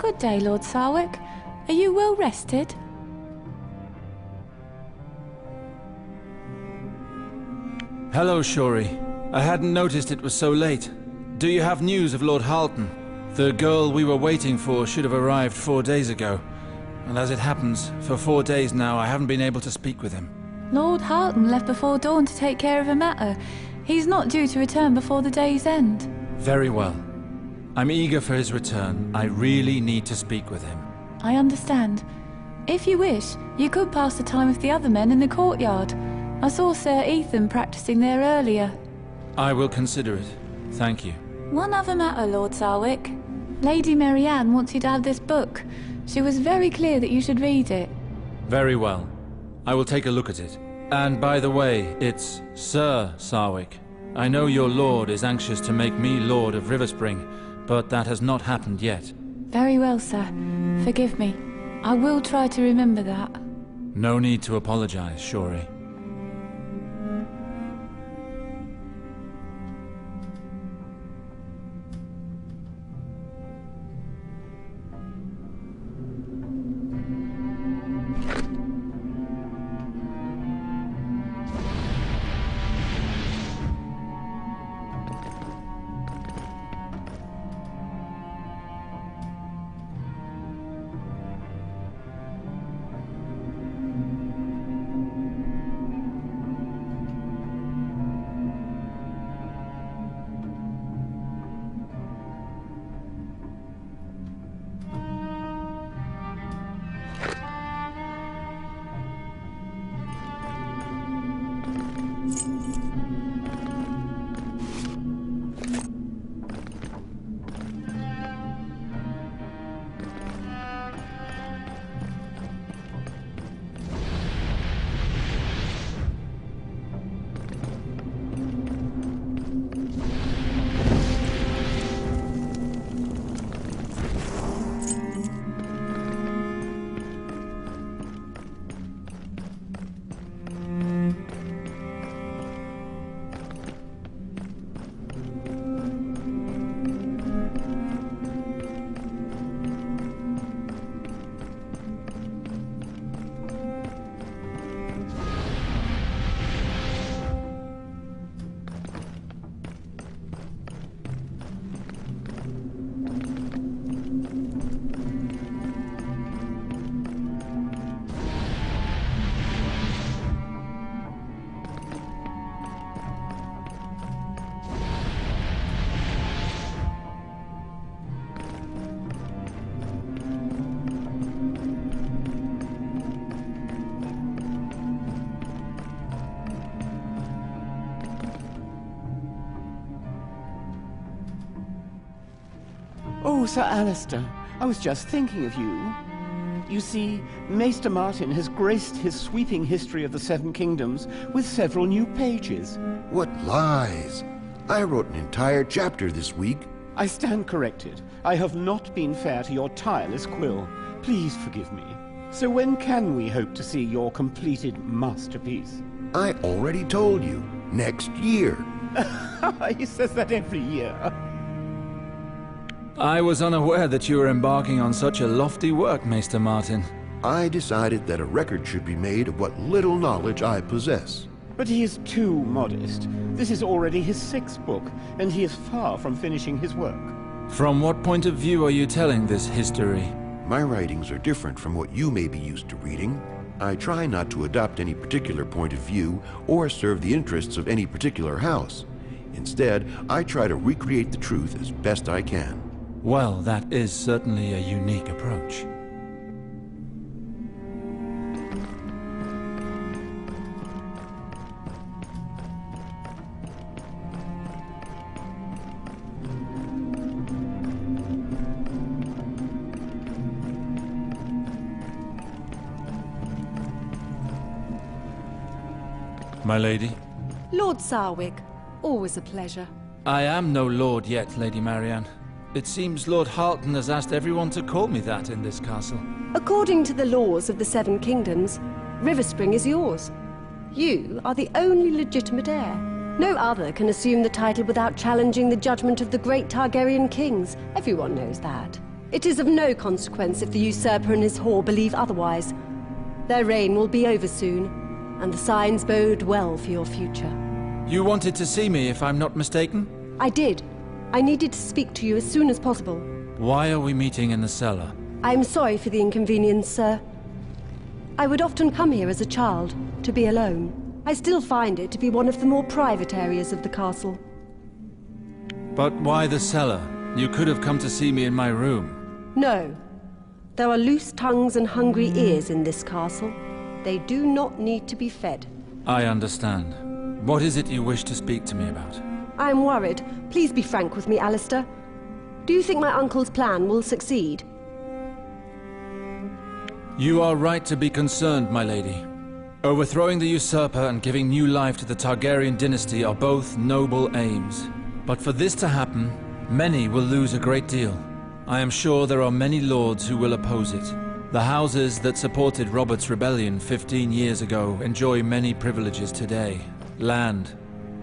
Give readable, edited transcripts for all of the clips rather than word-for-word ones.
Good day, Lord Sarwick. Are you well rested? Hello, Shori. I hadn't noticed it was so late. Do you have news of Lord Harlton? The girl we were waiting for should have arrived 4 days ago. And as it happens, for 4 days now I haven't been able to speak with him. Lord Harlton left before dawn to take care of a matter. He's not due to return before the day's end. Very well. I'm eager for his return. I really need to speak with him. I understand. If you wish, you could pass the time with the other men in the courtyard. I saw Sir Ethan practicing there earlier. I will consider it. Thank you. One other matter, Lord Sarwick. Lady Marianne wants you to have this book. She was very clear that you should read it. Very well. I will take a look at it. And by the way, it's Sir Sarwick. I know your lord is anxious to make me Lord of Riverspring, but that has not happened yet. Very well, sir. Forgive me. I will try to remember that. No need to apologize, Shori. Oh, Sir Alester, I was just thinking of you. You see, Maester Martin has graced his sweeping history of the Seven Kingdoms with several new pages. What lies! I wrote an entire chapter this week. I stand corrected. I have not been fair to your tireless quill. Please forgive me. So when can we hope to see your completed masterpiece? I already told you. Next year. He says that every year. I was unaware that you were embarking on such a lofty work, Maester Martin. I decided that a record should be made of what little knowledge I possess. But he is too modest. This is already his 6th book, and he is far from finishing his work. From what point of view are you telling this history? My writings are different from what you may be used to reading. I try not to adopt any particular point of view or serve the interests of any particular house. Instead, I try to recreate the truth as best I can. Well, that is certainly a unique approach. My lady? Lord Sarwick, always a pleasure. I am no lord yet, Lady Marianne. It seems Lord Harlton has asked everyone to call me that in this castle. According to the laws of the Seven Kingdoms, Riverspring is yours. You are the only legitimate heir. No other can assume the title without challenging the judgment of the great Targaryen kings. Everyone knows that. It is of no consequence if the usurper and his whore believe otherwise. Their reign will be over soon, and the signs bode well for your future. You wanted to see me, if I'm not mistaken? I did. I needed to speak to you as soon as possible. Why are we meeting in the cellar? I am sorry for the inconvenience, sir. I would often come here as a child, to be alone. I still find it to be one of the more private areas of the castle. But why the cellar? You could have come to see me in my room. No. There are loose tongues and hungry ears in this castle. They do not need to be fed. I understand. What is it you wish to speak to me about? I am worried. Please be frank with me, Alester. Do you think my uncle's plan will succeed? You are right to be concerned, my lady. Overthrowing the usurper and giving new life to the Targaryen dynasty are both noble aims. But for this to happen, many will lose a great deal. I am sure there are many lords who will oppose it. The houses that supported Robert's rebellion 15 years ago enjoy many privileges today. Land,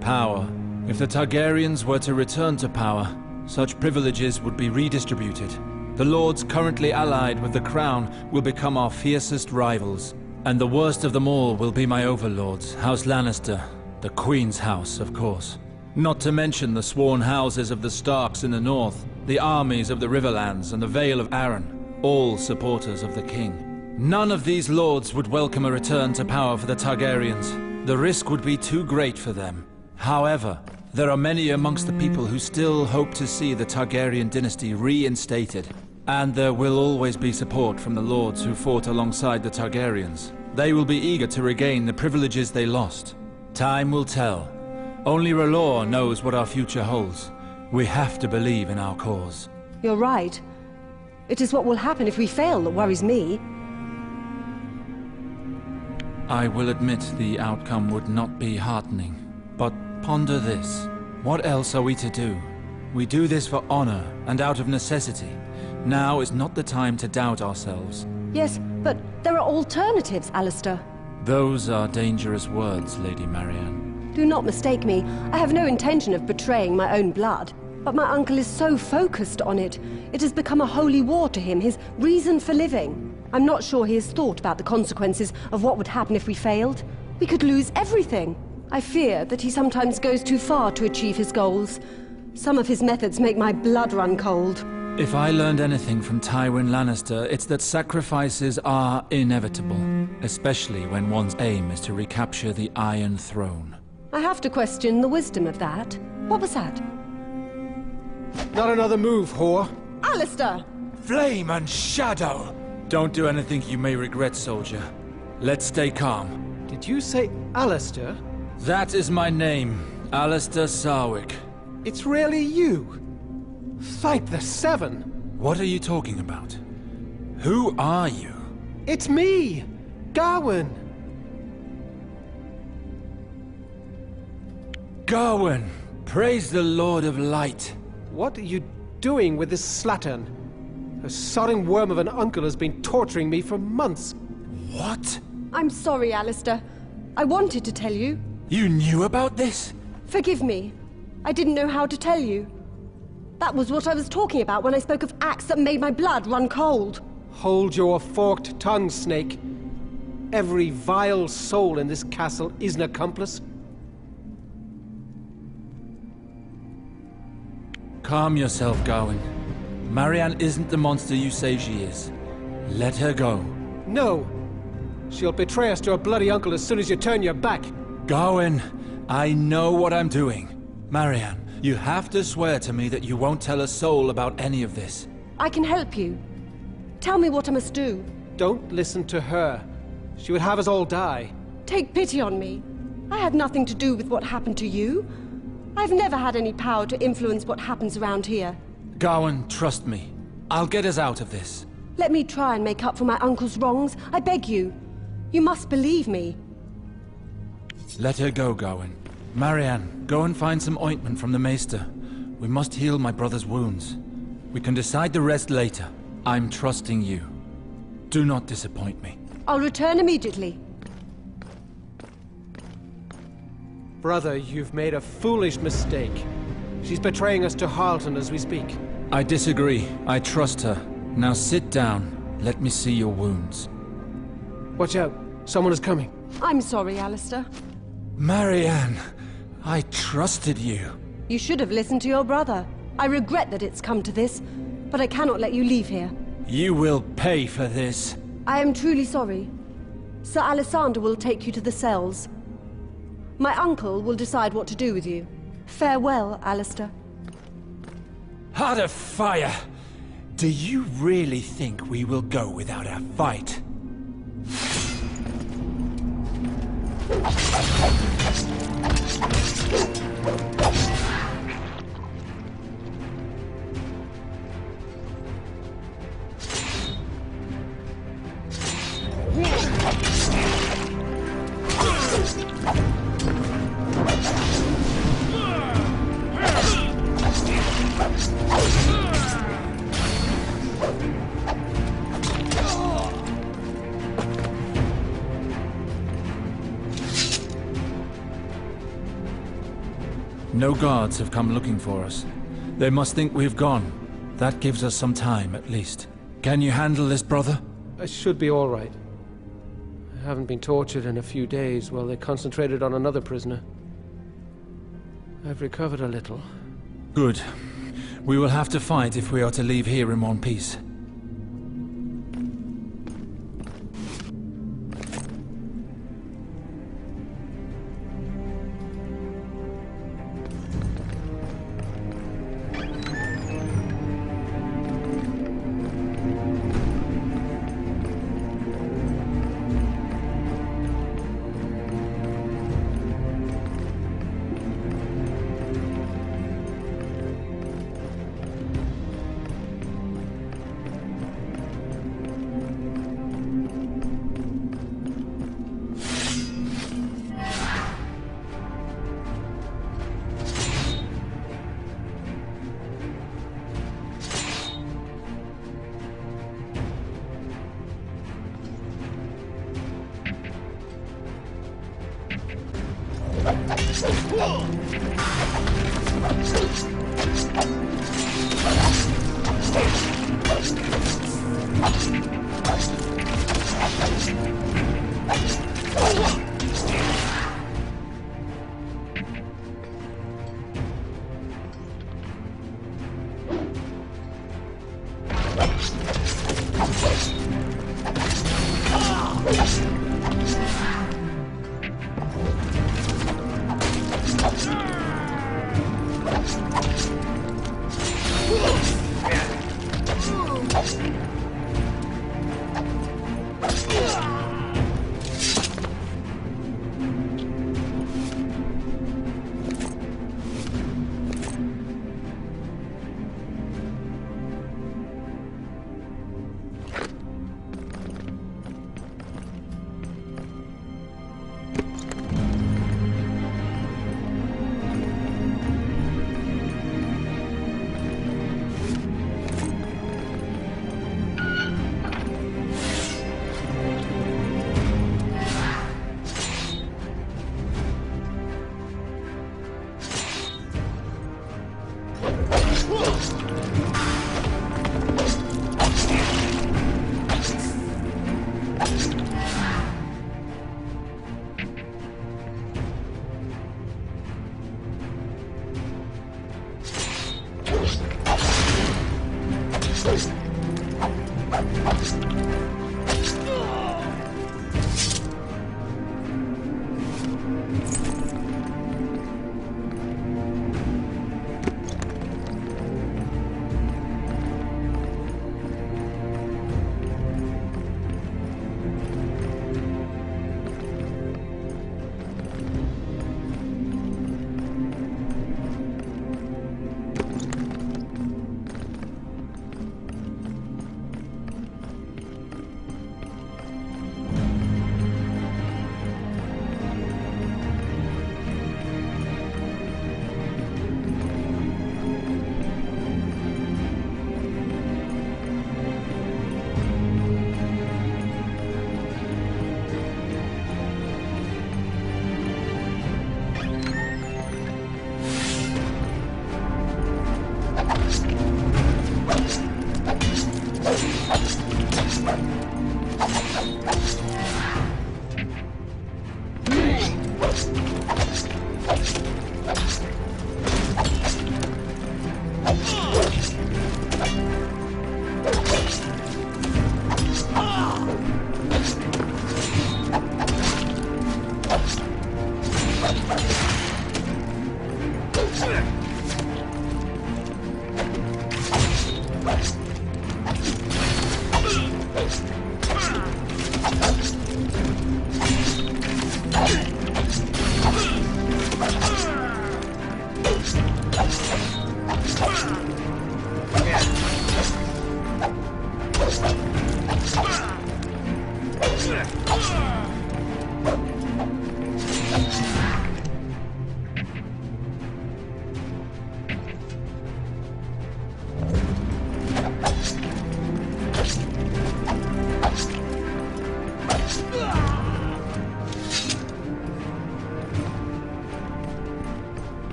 power. If the Targaryens were to return to power, such privileges would be redistributed. The lords currently allied with the crown will become our fiercest rivals. And the worst of them all will be my overlords, House Lannister, the Queen's house, of course. Not to mention the sworn houses of the Starks in the north, the armies of the Riverlands and the Vale of Arryn, all supporters of the king. None of these lords would welcome a return to power for the Targaryens. The risk would be too great for them. However, there are many amongst the people who still hope to see the Targaryen dynasty reinstated. And there will always be support from the lords who fought alongside the Targaryens. They will be eager to regain the privileges they lost. Time will tell. Only R'hllor knows what our future holds. We have to believe in our cause. You're right. It is what will happen if we fail that worries me. I will admit the outcome would not be heartening. But ponder this. What else are we to do? We do this for honor and out of necessity. Now is not the time to doubt ourselves. Yes, but there are alternatives, Alester. Those are dangerous words, Lady Marianne. Do not mistake me. I have no intention of betraying my own blood. But my uncle is so focused on it. It has become a holy war to him, his reason for living. I'm not sure he has thought about the consequences of what would happen if we failed. We could lose everything. I fear that he sometimes goes too far to achieve his goals. Some of his methods make my blood run cold. If I learned anything from Tywin Lannister, it's that sacrifices are inevitable, especially when one's aim is to recapture the Iron Throne. I have to question the wisdom of that. What was that? Not another move, whore. Alester! Flame and shadow! Don't do anything you may regret, soldier. Let's stay calm. Did you say Alester? That is my name, Alester Sarwyck. It's really you. Fight the Seven. What are you talking about? Who are you? It's me, Gawain. Gawain! Praise the Lord of Light. What are you doing with this slattern? A sodding worm of an uncle has been torturing me for months. What? I'm sorry, Alester. I wanted to tell you. You knew about this? Forgive me. I didn't know how to tell you. That was what I was talking about when I spoke of acts that made my blood run cold. Hold your forked tongue, Snake. Every vile soul in this castle is an accomplice. Calm yourself, Gawain. Marianne isn't the monster you say she is. Let her go. No. She'll betray us to her bloody uncle as soon as you turn your back. Gawain, I know what I'm doing. Marianne, you have to swear to me that you won't tell a soul about any of this. I can help you. Tell me what I must do. Don't listen to her. She would have us all die. Take pity on me. I had nothing to do with what happened to you. I've never had any power to influence what happens around here. Gawain, trust me. I'll get us out of this. Let me try and make up for my uncle's wrongs. I beg you. You must believe me. Let her go, Gawain. Marianne, go and find some ointment from the maester. We must heal my brother's wounds. We can decide the rest later. I'm trusting you. Do not disappoint me. I'll return immediately. Brother, you've made a foolish mistake. She's betraying us to Harlton as we speak. I disagree. I trust her. Now sit down. Let me see your wounds. Watch out. Someone is coming. I'm sorry, Alester. Marianne, I trusted you. You should have listened to your brother. I regret that it's come to this, but I cannot let you leave here. You will pay for this. I am truly sorry. Sir Alessander will take you to the cells. My uncle will decide what to do with you. Farewell, Alester. Heart of Fire! Do you really think we will go without a fight? No guards have come looking for us. They must think we've gone. That gives us some time, at least. Can you handle this, brother? I should be all right. I haven't been tortured in a few days while they concentrated on another prisoner. I've recovered a little. Good. We will have to fight if we are to leave here in one piece.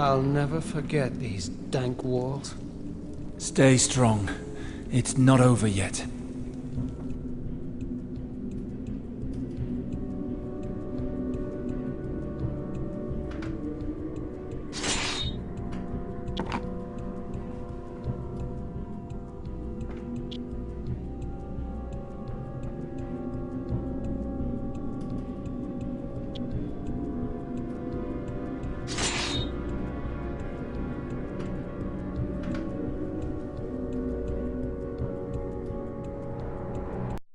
I'll never forget these dank walls. Stay strong. It's not over yet.